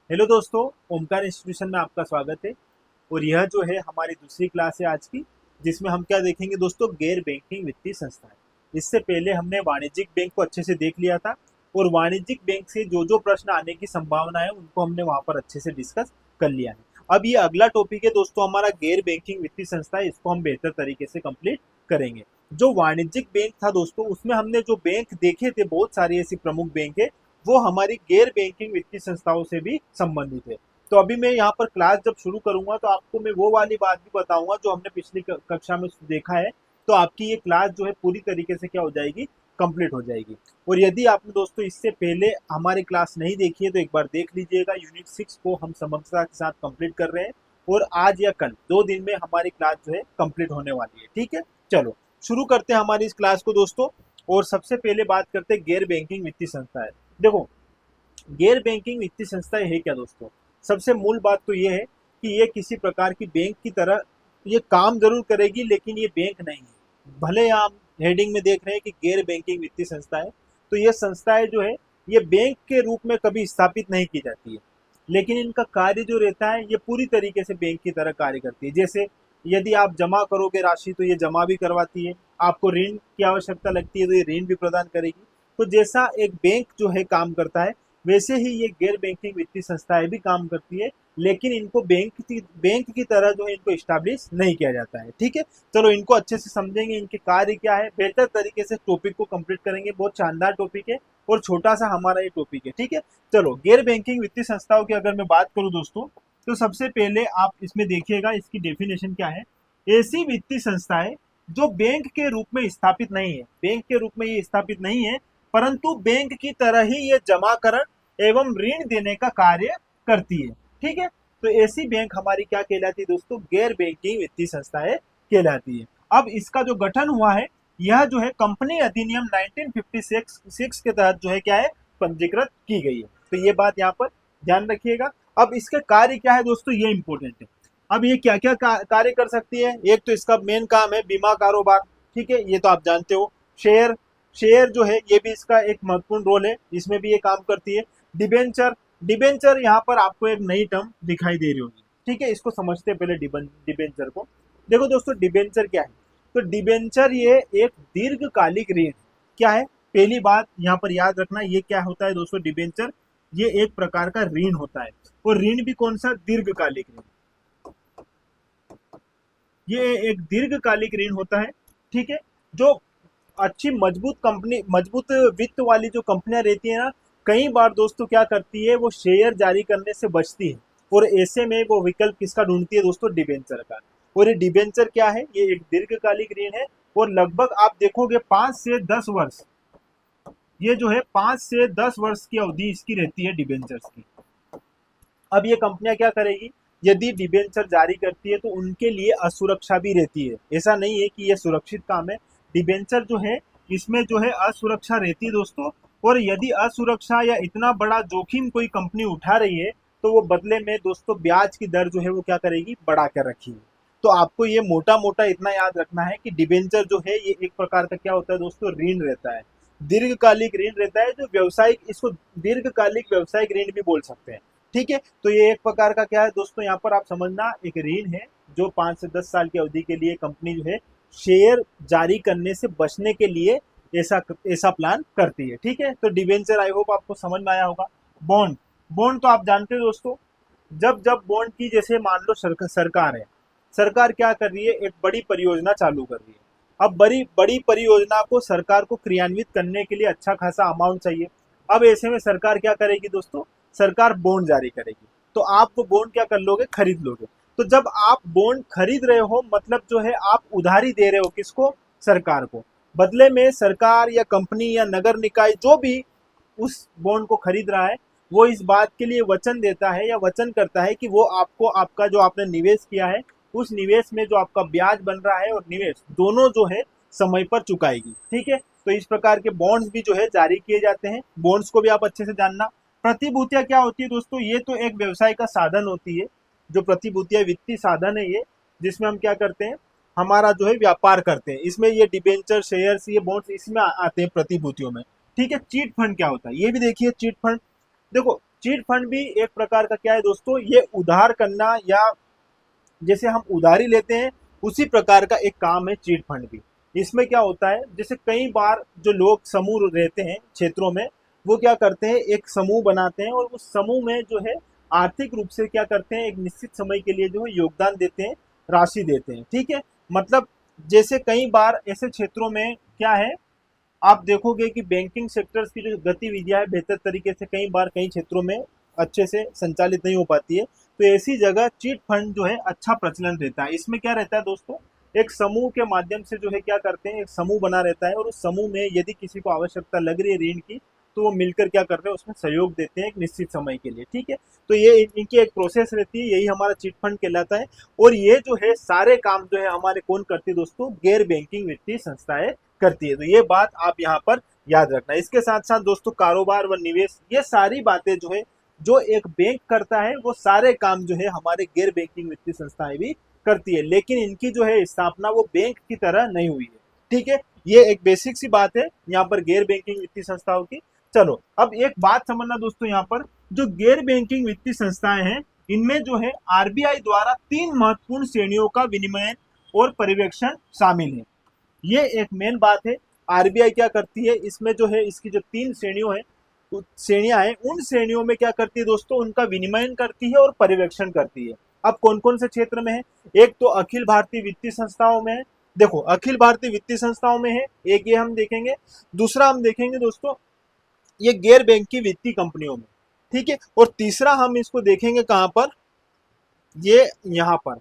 Hello दोस्तों, Omkar institution में आपका स्वागत है। और यह जो है हमारी दूसरी क्लास है आज की, जिसमें हम क्या देखेंगे दोस्तों, गैर बैंकिंग वित्तीय संस्थाएं। इससे पहले हमने वाणिज्यिक बैंक को अच्छे से देख लिया था और वाणिज्यिक बैंक से जो जो प्रश्न आने की संभावना है उनको हमने वहां पर अच्छे से डिस्कस कर लिया है। अब ये अगला टॉपिक है दोस्तों हमारा गैर बैंकिंग वित्तीय संस्था है, इसको हम बेहतर तरीके से कंप्लीट करेंगे। जो वाणिज्यिक बैंक था दोस्तों, उसमें हमने जो बैंक देखे थे, बहुत सारी ऐसी प्रमुख बैंक है वो हमारी गैर बैंकिंग वित्तीय संस्थाओं से भी संबंधित है। तो अभी मैं यहाँ पर क्लास जब शुरू करूंगा तो आपको मैं वो वाली बात भी बताऊंगा जो हमने पिछली कक्षा में देखा है। तो आपकी ये क्लास जो है पूरी तरीके से क्या हो जाएगी, कंप्लीट हो जाएगी। और यदि आपने दोस्तों इससे पहले हमारी क्लास नहीं देखी है तो एक बार देख लीजिएगा। यूनिट 6 को हम समग्रता के साथ कंप्लीट कर रहे हैं और आज या कल 2 दिन में हमारी क्लास जो है कंप्लीट होने वाली है। ठीक है, चलो शुरू करते हैं हमारी इस क्लास को दोस्तों। और सबसे पहले बात करते हैं गैर बैंकिंग वित्तीय संस्था है। देखो, गैर बैंकिंग वित्तीय संस्थाएं है क्या दोस्तों। सबसे मूल बात तो ये है कि ये किसी प्रकार की बैंक की तरह ये काम जरूर करेगी, लेकिन ये बैंक नहीं है। भले आप हेडिंग में देख रहे हैं कि गैर बैंकिंग वित्तीय संस्था है, तो ये संस्थाएं जो है ये बैंक के रूप में कभी स्थापित नहीं की जाती है, लेकिन इनका कार्य जो रहता है ये पूरी तरीके से बैंक की तरह कार्य करती है। जैसे यदि आप जमा करोगे राशि तो ये जमा भी करवाती है, आपको ऋण की आवश्यकता लगती है तो ये ऋण भी प्रदान करेगी। तो जैसा एक बैंक जो है काम करता है, वैसे ही ये गैर बैंकिंग वित्तीय संस्थाएं भी काम करती है, लेकिन इनको बैंक की तरह जो है इनको स्टैब्लिश नहीं किया जाता है। ठीक है, चलो इनको अच्छे से समझेंगे, इनके कार्य क्या है, बेहतर तरीके से टॉपिक को कंप्लीट करेंगे। बहुत शानदार टॉपिक है और छोटा सा हमारा ये टॉपिक है। ठीक है, चलो गैर बैंकिंग वित्तीय संस्थाओं की अगर मैं बात करूं दोस्तों, तो सबसे पहले आप इसमें देखिएगा इसकी डेफिनेशन क्या है। ऐसी वित्तीय संस्थाएं जो बैंक के रूप में स्थापित नहीं है, बैंक के रूप में ये स्थापित नहीं है, परंतु बैंक की तरह ही ये जमाकरण एवं ऋण देने का कार्य करती है। ठीक है, तो ऐसी बैंक हमारी क्या कहलाती है दोस्तों, गैर बैंकिंग वित्तीय संस्थाएं कहलाती है। अब इसका जो गठन हुआ है, यह जो है कंपनी अधिनियम 1956 के तहत जो है क्या है, पंजीकृत की गई है। तो ये बात यहाँ पर ध्यान रखिएगा। अब इसके कार्य क्या है दोस्तों, ये इंपॉर्टेंट है। अब ये क्या क्या कार्य कर सकती है, एक तो इसका मेन काम है बीमा कारोबार। ठीक है, ये तो आप जानते हो। शेयर शेयर जो है ये भी इसका एक महत्वपूर्ण रोल है, इसमें भी ये काम करती है। डिबेंचर डिबेंचर यहाँ पर आपको एक नई टर्म दिखाई दे रही होगी। ठीक है, इसको समझते हैं पहले डिबेंचर को। देखो दोस्तों, डिबेंचर क्या है, तो डिबेंचर ये एक दीर्घकालिक ऋण क्या है, पहली बात यहाँ पर याद रखना। ये क्या होता है दोस्तों, डिबेंचर ये एक प्रकार का ऋण होता है, और ऋण भी कौन सा, दीर्घकालिक ऋण। ये एक दीर्घकालिक ऋण होता है। ठीक है, जो अच्छी मजबूत कंपनी, मजबूत वित्त वाली जो कंपनियां रहती है ना, कई बार दोस्तों क्या करती है, वो शेयर जारी करने से बचती है, और ऐसे में वो विकल्प किसका ढूंढती है दोस्तों, डिबेंचर का। और ये डिबेंचर क्या है, ये एक दीर्घकालिक ऋण है, और लगभग आप देखोगे 5 से 10 वर्ष, ये जो है 5 से 10 वर्ष की अवधि इसकी रहती है डिबेंचर्स की। अब ये कंपनियां क्या करेगी, यदि डिबेंचर जारी करती है तो उनके लिए असुरक्षा भी रहती है। ऐसा नहीं है कि ये सुरक्षित काम है, डिबेंचर जो है इसमें जो है असुरक्षा रहती है दोस्तों। और यदि असुरक्षा या इतना बड़ा जोखिम कोई कंपनी उठा रही है, तो वो बदले में दोस्तों ब्याज की दर जो है वो क्या करेगी, बढ़ा कर रखी है। तो आपको ये मोटा मोटा इतना याद रखना है कि डिबेंचर जो है ये एक प्रकार का क्या होता है दोस्तों, ऋण रहता है, दीर्घकालिक ऋण रहता है, जो व्यवसायिक, इसको दीर्घकालिक व्यवसायिक ऋण भी बोल सकते हैं। ठीक है, तो ये एक प्रकार का क्या है दोस्तों, यहाँ पर आप समझना, एक ऋण है जो 5 से 10 साल की अवधि के लिए कंपनी जो है शेयर जारी करने से बचने के लिए ऐसा ऐसा प्लान करती है। ठीक है, तो डिवेंचर आई होप आपको समझ में आया होगा। बॉन्ड बॉन्ड तो आप जानते हो दोस्तों, जब जब बॉन्ड की, जैसे मान लो सरकार है, सरकार क्या कर रही है, एक बड़ी परियोजना चालू कर रही है। अब बड़ी बड़ी परियोजना को सरकार को क्रियान्वित करने के लिए अच्छा खासा अमाउंट चाहिए। अब ऐसे में सरकार क्या करेगी दोस्तों, सरकार बॉन्ड जारी करेगी, तो आप वो बॉन्ड क्या कर लोगे, खरीद लोगे। तो जब आप बॉन्ड खरीद रहे हो, मतलब जो है आप उधारी दे रहे हो किसको, सरकार को। बदले में सरकार या कंपनी या नगर निकाय जो भी उस बॉन्ड को खरीद रहा है, वो इस बात के लिए वचन देता है या वचन करता है कि वो आपको, आपका जो आपने निवेश किया है, उस निवेश में जो आपका ब्याज बन रहा है और निवेश दोनों जो है समय पर चुकाएगी। ठीक है, तो इस प्रकार के बॉन्ड्स भी जो है जारी किए जाते हैं। बॉन्ड्स को भी आप अच्छे से जानना। प्रतिभूतियां क्या होती है दोस्तों, ये तो एक व्यवसाय का साधन होती है। जो प्रतिभूतियां वित्तीय साधन है ये, जिसमें हम क्या करते हैं, हमारा जो है व्यापार करते हैं। इसमें ये डिबेंचर, शेयर्स, ये बॉन्ड्स इसमें आते हैं प्रतिभूतियों में। ठीक है, चीट फंड क्या होता है, ये भी देखिए। चीट फंड देखो, चीट फंड भी एक प्रकार का क्या है दोस्तों, ये उधार करना या जैसे हम उधारी लेते हैं उसी प्रकार का एक काम है चीट फंड भी। इसमें क्या होता है, जैसे कई बार जो लोग समूह रहते हैं क्षेत्रों में, वो क्या करते हैं, एक समूह बनाते हैं और उस समूह में जो है आर्थिक रूप से क्या करते हैं, एक निश्चित समय के लिए जो है योगदान देते हैं, राशि देते हैं। ठीक है, मतलब जैसे कई बार ऐसे क्षेत्रों में क्या है, आप देखोगे कि बैंकिंग सेक्टर्स की जो गतिविधियां है बेहतर तरीके से कई बार कई क्षेत्रों में अच्छे से संचालित नहीं हो पाती है, तो ऐसी जगह चीट फंड जो है अच्छा प्रचलन रहता है। इसमें क्या रहता है दोस्तों, एक समूह के माध्यम से जो है क्या करते हैं, एक समूह बना रहता है और उस समूह में यदि किसी को आवश्यकता लग रही है ऋण की, तो वो मिलकर क्या कर रहे हैं, उसमें सहयोग देते हैं एक निश्चित समय के लिए। ठीक है, तो ये इनकी एक प्रोसेस रहती है, यही हमारा चिट फंड कहलाता है। और ये जो है सारे काम जो है हमारे कौन करती है दोस्तों, गैर बैंकिंग वित्तीय संस्थाएं करती है। तो ये बात आप यहाँ पर याद रखना। इसके साथ साथ दोस्तों कारोबार व निवेश, ये सारी बातें जो है जो एक बैंक करता है, वो सारे काम जो है हमारे गैर बैंकिंग वित्तीय संस्थाएं भी करती है, लेकिन इनकी जो है स्थापना वो बैंक की तरह नहीं हुई है। ठीक है, ये एक बेसिक सी बात है यहाँ पर गैर बैंकिंग वित्तीय संस्थाओं की। चलो अब एक बात समझना दोस्तों, यहाँ पर जो गैर बैंकिंग वित्तीय संस्थाएं हैं, इनमें जो है आरबीआई द्वारा 3 महत्वपूर्ण श्रेणियों का विनिमय और पर्यवेक्षण शामिल है। ये एक मेन बात है। आरबीआई क्या करती है, इसमें जो है इसकी जो 3 श्रेणियां हैं, उन श्रेणियों में क्या करती है दोस्तों, उनका विनिमयन करती है और पर्यवेक्षण करती है। अब कौन कौन से क्षेत्र में है, एक तो अखिल भारतीय वित्तीय संस्थाओं में है। देखो अखिल भारतीय वित्तीय संस्थाओं में है, एक ये हम देखेंगे। दूसरा हम देखेंगे दोस्तों ये गैर बैंकिंग वित्तीय कंपनियों में। ठीक है, और तीसरा हम इसको देखेंगे कहां पर, ये यहाँ पर,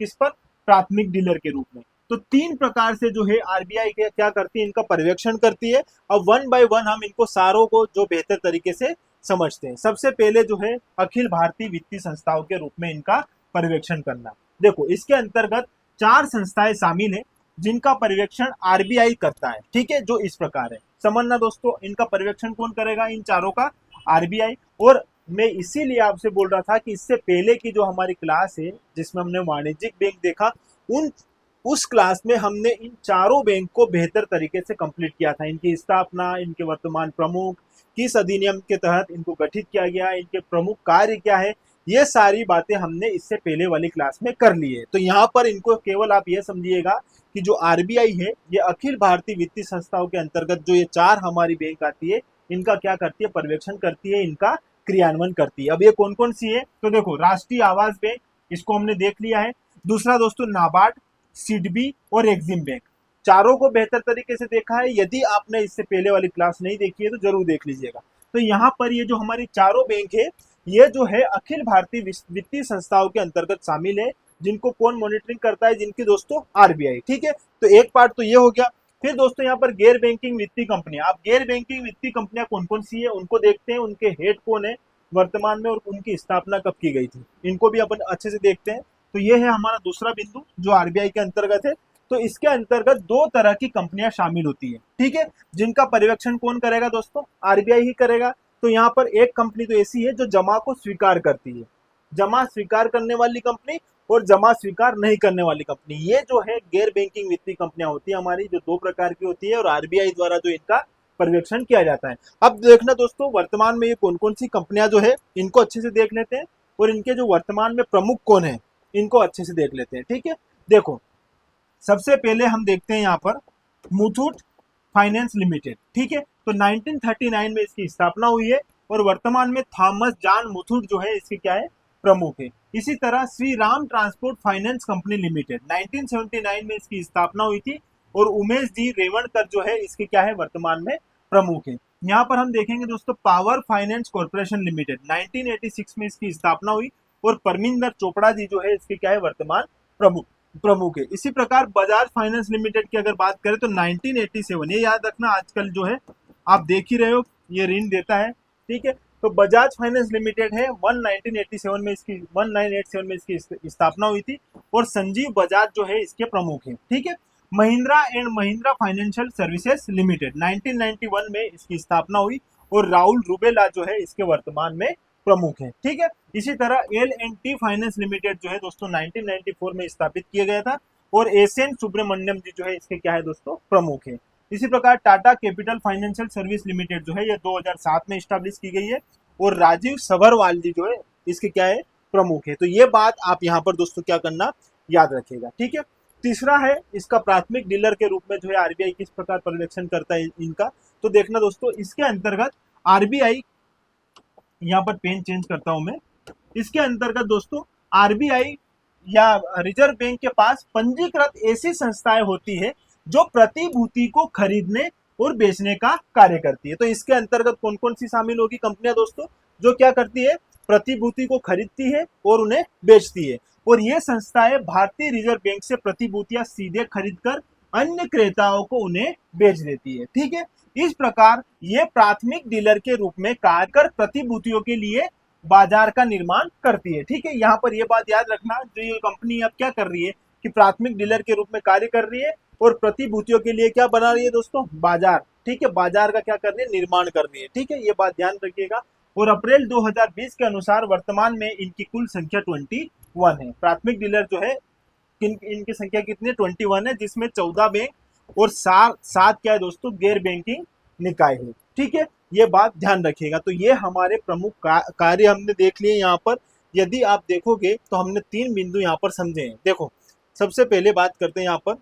किस पर, प्राथमिक डीलर के रूप में। तो 3 प्रकार से जो है आरबीआई के क्या करती है, इनका पर्यवेक्षण करती है। अब वन बाय वन हम इनको सारों को जो बेहतर तरीके से समझते हैं। सबसे पहले जो है अखिल भारतीय वित्तीय संस्थाओं के रूप में इनका पर्यवेक्षण करना। देखो इसके अंतर्गत 4 संस्थाएं शामिल है जिनका पर्यवेक्षण आरबीआई करता है। ठीक है, जो इस प्रकार है, समझना दोस्तों, इनका पर्यवेक्षण कौन करेगा, इन चारों का आरबीआई। और मैं इसीलिए आपसे बोल रहा था कि इससे पहले की जो हमारी क्लास है जिसमें हमने वाणिज्यिक बैंक देखा, उन उस क्लास में हमने इन चारों बैंक को बेहतर तरीके से कंप्लीट किया था। इनकी स्थापना, इनके वर्तमान प्रमुख, किस अधिनियम के तहत इनको गठित किया गया, इनके प्रमुख कार्य क्या है, ये सारी बातें हमने इससे पहले वाली क्लास में कर ली है। तो यहाँ पर इनको केवल आप ये समझिएगा कि जो आरबीआई है, ये अखिल भारतीय वित्तीय संस्थाओं के अंतर्गत जो ये 4 हमारी बैंक आती है, इनका क्या करती है, पर्यवेक्षण करती है, इनका क्रियान्वयन करती है। अब ये कौन कौन सी है, तो देखो राष्ट्रीय आवास बैंक, इसको हमने देख लिया है। दूसरा दोस्तों नाबार्ड, सिडबी और एक्सिम बैंक, चारों को बेहतर तरीके से देखा है। यदि आपने इससे पहले वाली क्लास नहीं देखी है तो जरूर देख लीजिएगा। तो यहाँ पर ये जो हमारी चारों बैंक है, ये जो है अखिल भारतीय वित्तीय संस्थाओं के अंतर्गत शामिल है, जिनको कौन मॉनिटरिंग करता है, जिनकी दोस्तों आरबीआई। ठीक है, तो एक पार्ट तो ये हो गया। फिर दोस्तों यहाँ पर गैर बैंकिंग वित्तीय कंपनियां, आप गैर बैंकिंग वित्तीय कंपनियां कौन कौन सी है उनको देखते हैं, उनके हेड कौन है वर्तमान में और उनकी स्थापना कब की गई थी, इनको भी अपन अच्छे से देखते हैं। तो ये है हमारा दूसरा बिंदु जो आरबीआई के अंतर्गत है। तो इसके अंतर्गत 2 तरह की कंपनियां शामिल होती है। ठीक है, जिनका पर्यवेक्षण कौन करेगा दोस्तों, आरबीआई ही करेगा। तो यहाँ पर एक कंपनी तो ऐसी है जो जमा को स्वीकार करती है, जमा स्वीकार करने वाली कंपनी और जमा स्वीकार नहीं करने वाली कंपनी, ये जो है गैर बैंकिंग वित्तीय कंपनियां होती है हमारी, जो 2 प्रकार की होती है और आरबीआई द्वारा जो इनका पर्यवेक्षण किया जाता है। अब देखना दोस्तों वर्तमान में ये कौन कौन सी कंपनियां जो है, इनको अच्छे से देख लेते हैं और इनके जो वर्तमान में प्रमुख कौन है इनको अच्छे से देख लेते हैं। ठीक है, देखो सबसे पहले हम देखते हैं यहाँ पर मुथूट फाइनेंस लिमिटेड। ठीक है, तो 1939 में इसकी स्थापना हुई है और वर्तमान में थॉमस जॉन मुथूट जो है इसके क्या है, प्रमुख है। इसी तरह Shri Ram transport finance company limited 1979 में इसकी स्थापना हुई थी और उमेश जी रेवणकर जो है इसके क्या है, वर्तमान में प्रमुख है। यहाँ पर हम देखेंगे दोस्तों पावर फाइनेंस कॉर्पोरेशन लिमिटेड 1986 में इसकी स्थापना हुई और परमिंदर चोपड़ा जी जो है इसके क्या है, वर्तमान प्रमुख है। इसी प्रकार बजाज फाइनेंस लिमिटेड की अगर बात करें तो 1987, ये याद रखना आजकल जो है आप देख ही रहे हो ये ऋण देता है। ठीक है, तो बजाज फाइनेंस लिमिटेड है 1987 में इसकी 1987 में इसकी स्थापना हुई थी और संजीव बजाज जो है इसके प्रमुख है। ठीक है, Mahindra and Mahindra financial services limited 1991 में इसकी स्थापना हुई और राहुल रुबेला जो है इसके वर्तमान में प्रमुख है। ठीक है, इसी तरह L&T फाइनेंस लिमिटेड जो है दोस्तों 1994 में स्थापित किया गया था और एसएन सुब्रमण्यम जी जो है इसके क्या है दोस्तों, प्रमुख है। इसी प्रकार Tata capital financial service limited जो है ये 2007 में स्टैब्लिश की गई है और राजीव सबरवाल जी जो है इसके क्या है, प्रमुख है। तो ये बात आप यहाँ पर दोस्तों क्या करना, याद रखिएगा, ठीक है। तीसरा है इसका प्राथमिक डीलर के रूप में जो है आरबीआई किस प्रकार पर्यवेक्षण करता है इनका। तो देखना दोस्तों, इसके अंतर्गत आरबीआई, यहाँ पर पेन चेंज करता हूं मैं, इसके अंतर्गत दोस्तों आरबीआई या रिजर्व बैंक के पास पंजीकृत ऐसी संस्थाएं होती है जो प्रतिभूति को खरीदने और बेचने का कार्य करती है। तो इसके अंतर्गत कौन कौन सी शामिल होगी कंपनियां दोस्तों, जो क्या करती है, प्रतिभूति को खरीदती है और उन्हें बेचती है। और ये संस्थाएं भारतीय रिजर्व बैंक से प्रतिभूतियां सीधे खरीदकर अन्य क्रेताओं को उन्हें बेच देती है, ठीक है। इस प्रकार ये प्राथमिक डीलर के रूप में कार्य कर प्रतिभूतियों के लिए बाजार का निर्माण करती है, ठीक है। यहाँ पर यह बात याद रखना, जो ये कंपनी अब क्या कर रही है कि प्राथमिक डीलर के रूप में कार्य कर रही है और प्रतिभूतियों के लिए क्या बना रही है दोस्तों, बाजार, ठीक है, बाजार का क्या कर रही है, निर्माण कर रही है, ठीक है, ये बात ध्यान रखिएगा। और अप्रैल 2020 के अनुसार वर्तमान में इनकी कुल संख्या 21 है। प्राथमिक डीलर जो है इनकी संख्या कितनी है, 21 है, जिसमें 14 बैंक और सात क्या है दोस्तों, गैर बैंकिंग निकाय है, ठीक है। ये बात ध्यान रखिएगा। तो ये हमारे प्रमुख कार्य हमने देख लिए यहाँ पर। यदि आप देखोगे तो हमने 3 बिंदु यहाँ पर समझे हैं। देखो, सबसे पहले बात करते हैं यहाँ पर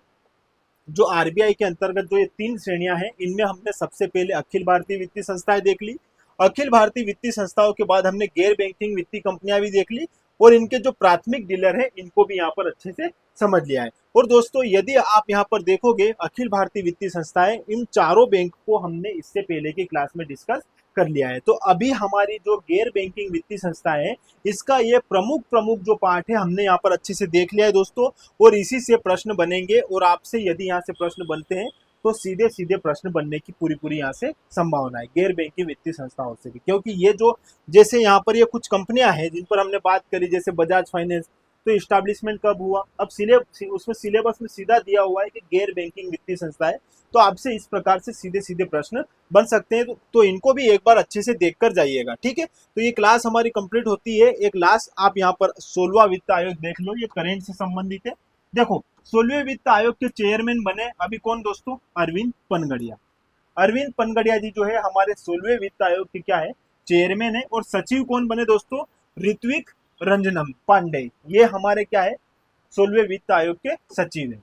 जो आरबीआई के अंतर्गत जो ये 3 श्रेणियां हैं, इनमें हमने सबसे पहले अखिल भारतीय वित्तीय संस्थाएं देख ली। अखिल भारतीय वित्तीय संस्थाओं के बाद हमने गैर बैंकिंग वित्तीय कंपनियां भी देख ली और इनके जो प्राथमिक डीलर है इनको भी यहाँ पर अच्छे से समझ लिया है। और दोस्तों यदि आप यहाँ पर देखोगे अखिल भारतीय वित्तीय संस्थाएं, इन चारों बैंक को हमने इससे पहले की क्लास में डिस्कस कर लिया है। तो अभी हमारी जो गैर बैंकिंग वित्तीय संस्थाएं है, इसका ये प्रमुख प्रमुख जो पार्ट है हमने यहाँ पर अच्छे से देख लिया है दोस्तों। और इसी से प्रश्न बनेंगे और आपसे यदि यहाँ से प्रश्न बनते हैं तो सीधे सीधे प्रश्न बनने की पूरी पूरी यहाँ से संभावना है गैर बैंकिंग वित्तीय संस्थाओं से भी। क्योंकि ये जो जैसे यहाँ पर ये कुछ कंपनियां हैं जिन पर हमने बात करी, जैसे बजाज फाइनेंस, तो इस्टेब्लिशमेंट कब हुआ, अब उसमें सिलेबस में सीधा दिया हुआ है कि गैर बैंकिंग वित्तीय संस्था है। तो आपसे इस प्रकार से सीधे सीधे प्रश्न बन सकते हैं। तो इनको भी एक बार अच्छे से देख कर जाइएगा, ठीक है। तो ये क्लास हमारी कंप्लीट होती है। एक लास्ट आप यहाँ पर 16वां वित्त आयोग देख लो, ये करेंट से संबंधित है। देखो, 16वें वित्त आयोग के चेयरमैन बने अभी कौन दोस्तों, अरविंद पनगड़िया। अरविंद पनगड़िया जी जो है हमारे 16वें वित्त आयोग के क्या है, चेयरमैन है। और सचिव कौन बने दोस्तों, ऋत्विक रंजनम पांडे, ये हमारे क्या है, 16वें वित्त आयोग के सचिव है।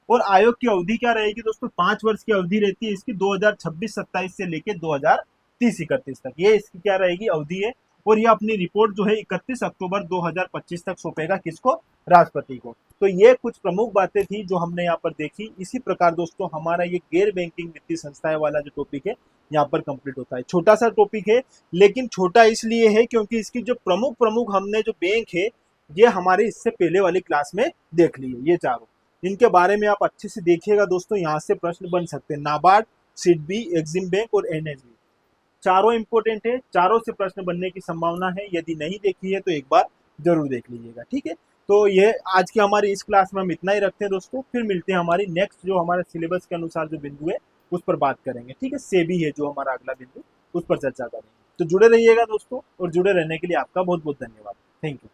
और आयोग की अवधि क्या रहेगी दोस्तों, 5 वर्ष की अवधि रहती है इसकी, 2026-27 से लेके 2030-31 तक ये इसकी क्या रहेगी, अवधि है। और ये अपनी रिपोर्ट जो है 31 अक्टूबर 2025 तक सौंपेगा किसको, राष्ट्रपति को। तो ये कुछ प्रमुख बातें थी जो हमने यहाँ पर देखी। इसी प्रकार दोस्तों हमारा ये गैर बैंकिंग वित्तीय संस्थाएं वाला जो टॉपिक है यहाँ पर कंप्लीट होता है। छोटा सा टॉपिक है, लेकिन छोटा इसलिए है क्योंकि इसकी जो प्रमुख प्रमुख हमने जो बैंक है ये हमारे इससे पहले वाली क्लास में देख ली है। ये चारों, इनके बारे में आप अच्छे से देखिएगा दोस्तों, यहाँ से प्रश्न बन सकते हैं। नाबार्ड, सिडबी, एक्सिम बैंक और एनएसबी, चारों इंपॉर्टेंट है, चारों से प्रश्न बनने की संभावना है। यदि नहीं देखी है तो एक बार जरूर देख लीजिएगा, ठीक है। तो ये आज की हमारी इस क्लास में हम इतना ही रखते हैं दोस्तों। फिर मिलते हैं हमारी नेक्स्ट जो हमारे सिलेबस के अनुसार जो बिंदु है उस पर बात करेंगे, ठीक है। सेबी है जो हमारा अगला बिंदु, उस पर चर्चा करेंगे। तो जुड़े रहिएगा दोस्तों, और जुड़े रहने के लिए आपका बहुत बहुत धन्यवाद। Thank you.